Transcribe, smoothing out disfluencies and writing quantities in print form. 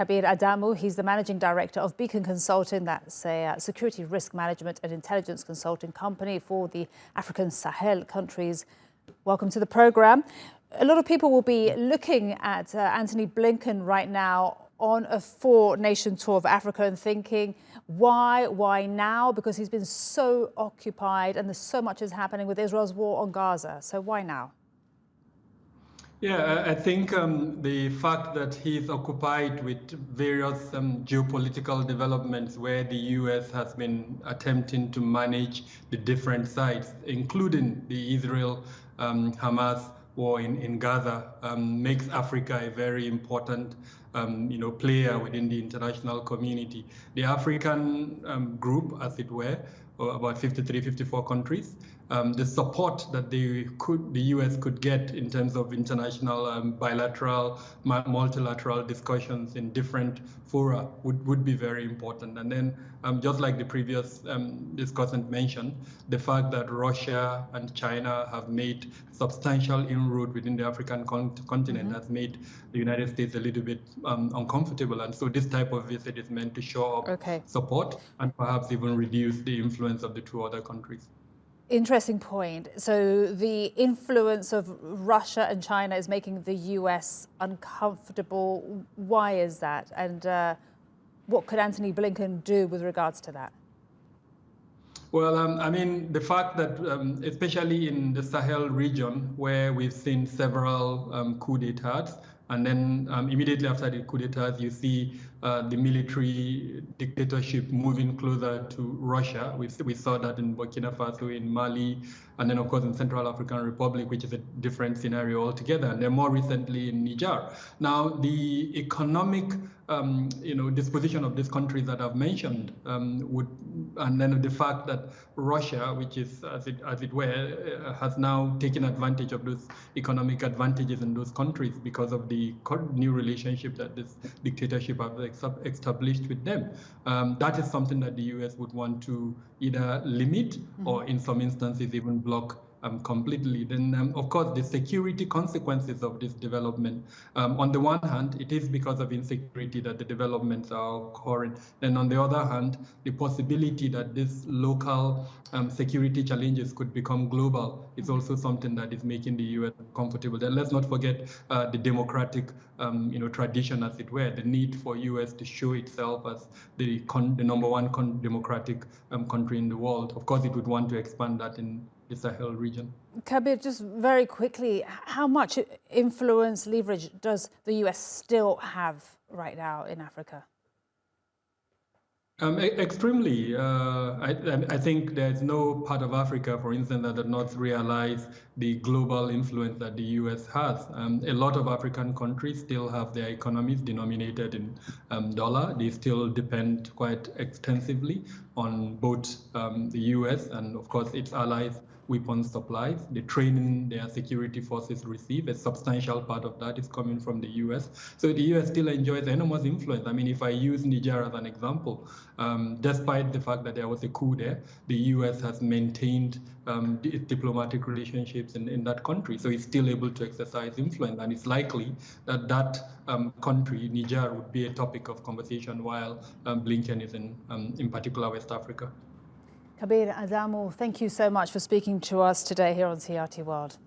Kabir Adamu, he's the managing director of Beacon Consulting. That's a security risk management and intelligence consulting company for the African Sahel countries. Welcome to the program. A lot of people will be looking at Antony Blinken right now on a four-nation tour of Africa and thinking, why now? Because he's been so occupied and there's so much is happening with Israel's war on Gaza. So why now? Yeah, I think the fact that he's occupied with various geopolitical developments where the US has been attempting to manage the different sides, including the Israel-Hamas war in Gaza, makes Africa a very important player within the international community. The African group, as it were, about 53, 54 countries, the support that the US could get in terms of international bilateral, multilateral discussions in different fora would be very important. And then just like the previous discussant mentioned, the fact that Russia and China have made substantial inroad within the African continent has made the United States a little bit uncomfortable. And so this type of visit is meant to show up support and perhaps even reduce the influence of the two other countries. Interesting point. So the influence of Russia and China is making the US uncomfortable. Why is that? And what could Antony Blinken do with regards to that? Well, I mean, the fact that, especially in the Sahel region, where we've seen several coup d'etats, and then immediately after the coup d'etats, you see the military dictatorship moving closer to Russia. We saw that in Burkina Faso, in Mali, and then, of course, in Central African Republic, which is a different scenario altogether. And then more recently in Niger. Now, the economic disposition of these countries that I've mentioned and then the fact that Russia, which is, as it were, has now taken advantage of those economic advantages in those countries because of the new relationship that this dictatorship has established with them. That is something that the US would want to either limit or in some instances even block completely. Then, of course, the security consequences of this development. On the one hand, it is because of insecurity that the developments are occurring. Then, on the other hand, the possibility that these local security challenges could become global is also something that is making the US comfortable. Then, let's not forget the democratic, tradition, as it were, the need for US to show itself as the number one democratic country in the world. Of course, it would want to expand that in the Sahel region. Kabir, just very quickly, how much influence, leverage does the US still have right now in Africa? Extremely. I think there's no part of Africa, for instance, that does not realize the global influence that the US has. A lot of African countries still have their economies denominated in dollar. They still depend quite extensively on both the US and, of course, its allies' weapons supplies, the training their security forces receive. A substantial part of that is coming from the US. So the US still enjoys enormous influence. I mean, if I use Niger as an example, despite the fact that there was a coup there, the US has maintained diplomatic relationships in that country. So it's still able to exercise influence. And it's likely that that country, Niger, would be a topic of conversation while Blinken is in particular West Africa. Kabir Adamu, thank you so much for speaking to us today here on CRT World.